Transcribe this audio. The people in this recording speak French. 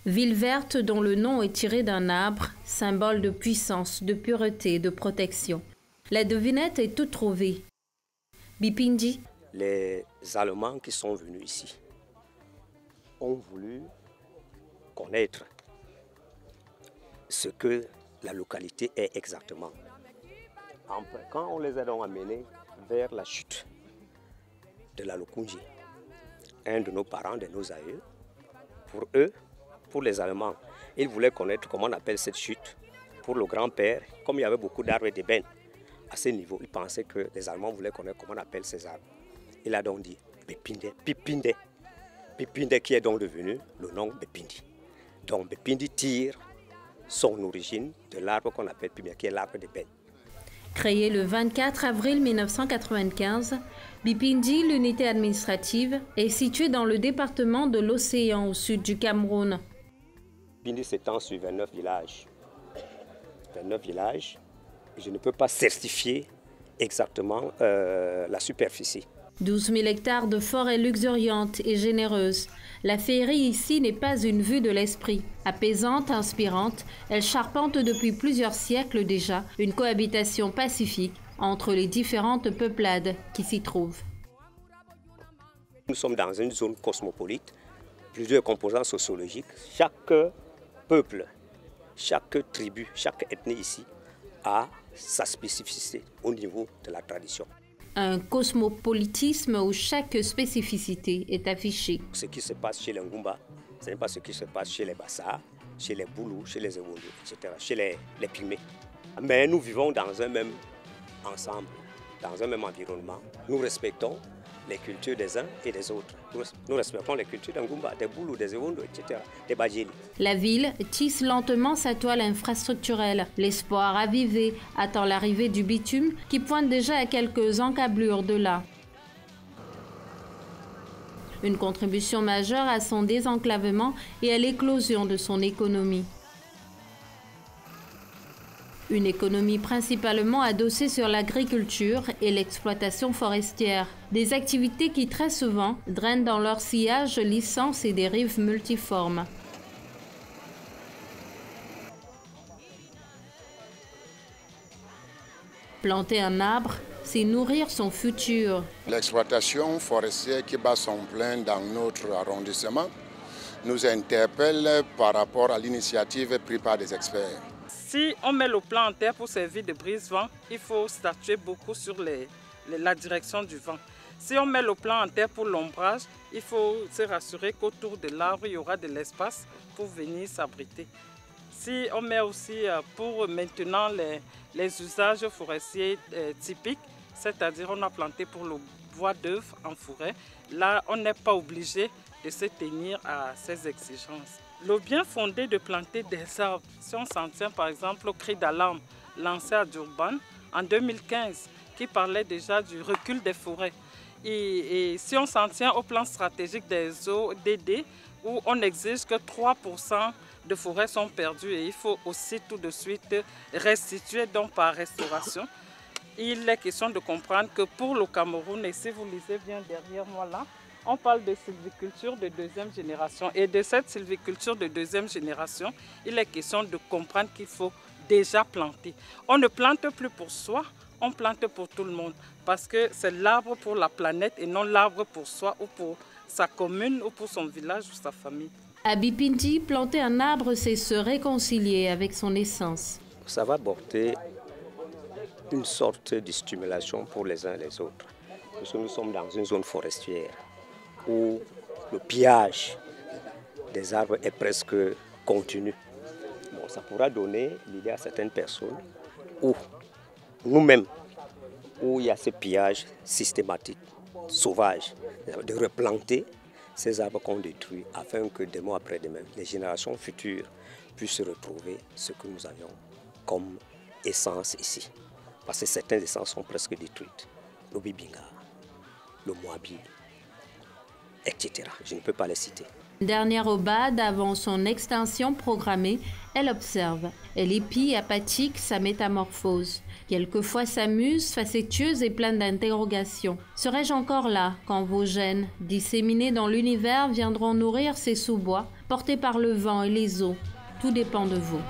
Ville verte dont le nom est tiré d'un arbre, symbole de puissance, de pureté, de protection. La devinette est toute trouvée. Bipindi. Les Allemands qui sont venus ici ont voulu connaître ce que la localité est exactement. Quand on les a donc amenés vers la chute de la Lokunji, un de nos parents, de nos aïeux, pour eux, pour les Allemands, ils voulaient connaître comment on appelle cette chute. Pour le grand-père, comme il y avait beaucoup d'arbres et d'ébènes, à ce niveau, ils pensaient que les Allemands voulaient connaître comment on appelle ces arbres. Il a donc dit Bepinde, Pipinde. Pipinde qui est donc devenu le nom Bepindi. Donc Bepindi tire son origine de l'arbre qu'on appelle Pipinde, qui est l'arbre d'ébène. Créé le 24 avril 1995, Bipindi, l'unité administrative, est située dans le département de l'Océan au sud du Cameroun. Bipindi s'étend sur 29 villages. 29 villages. Je ne peux pas certifier exactement la superficie. 12 000 hectares de forêt luxuriante et généreuse. La féerie ici n'est pas une vue de l'esprit. Apaisante, inspirante, elle charpente depuis plusieurs siècles déjà une cohabitation pacifique entre les différentes peuplades qui s'y trouvent. Nous sommes dans une zone cosmopolite, plusieurs composants sociologiques. Chaque peuple, chaque tribu, chaque ethnie ici a sa spécificité au niveau de la tradition. Un cosmopolitisme où chaque spécificité est affichée. Ce qui se passe chez les Ngumba, ce n'est pas ce qui se passe chez les Bassa, chez les Boulous, chez les Ewolu, etc., chez les Pygmées. Mais nous vivons dans un même ensemble, dans un même environnement. Nous respectons les cultures des uns et des autres. Nous respectons les cultures des Ngumba, des Boulous, des Ewolu, etc., des Badjili. La ville tisse lentement sa toile infrastructurelle. L'espoir ravivé attend l'arrivée du bitume qui pointe déjà à quelques encablures de là. Une contribution majeure à son désenclavement et à l'éclosion de son économie. Une économie principalement adossée sur l'agriculture et l'exploitation forestière. Des activités qui très souvent drainent dans leur sillage licences et dérives multiformes. Planter un arbre, c'est nourrir son futur. L'exploitation forestière qui bat son plein dans notre arrondissement nous interpelle par rapport à l'initiative prise par des experts. Si on met le plan en terre pour servir de brise-vent, il faut statuer beaucoup sur la direction du vent. Si on met le plan en terre pour l'ombrage, il faut se rassurer qu'autour de l'arbre, il y aura de l'espace pour venir s'abriter. Si on met aussi pour maintenant les usages forestiers typiques, c'est-à-dire on a planté pour le bois d'œuvre en forêt, là on n'est pas obligé de se tenir à ces exigences. Le bien fondé de planter des arbres, si on s'en tient par exemple au cri d'alarme lancé à Durban en 2015, qui parlait déjà du recul des forêts. Et si on s'en tient au plan stratégique des ODD, où on exige que 3% de forêts sont perdues et il faut aussi tout de suite restituer donc par restauration. Il est question de comprendre que pour le Cameroun, et si vous lisez bien derrière moi là, on parle de sylviculture de deuxième génération. Et de cette sylviculture de deuxième génération, il est question de comprendre qu'il faut déjà planter. On ne plante plus pour soi, on plante pour tout le monde. Parce que c'est l'arbre pour la planète et non l'arbre pour soi ou pour sa commune ou pour son village ou sa famille. À Bipindi, planter un arbre, c'est se réconcilier avec son essence. Ça va porter une sorte de stimulation pour les uns et les autres. Parce que nous sommes dans une zone forestière où le pillage des arbres est presque continu. Bon, ça pourra donner l'idée à certaines personnes où nous-mêmes, où il y a ce pillage systématique, sauvage, de replanter ces arbres qu'on détruit afin que demain après demain, les générations futures puissent retrouver ce que nous avions comme essence ici. Parce que certaines essences sont presque détruites. Le Bibinga, le Moabi, etc. Je ne peux pas les citer. Dernière obade avant son extinction programmée, elle observe. Elle épie apathique sa métamorphose. Quelquefois s'amuse, facétieuse et pleine d'interrogations. Serais-je encore là quand vos gènes, disséminés dans l'univers, viendront nourrir ces sous-bois, portés par le vent et les eaux. Tout dépend de vous.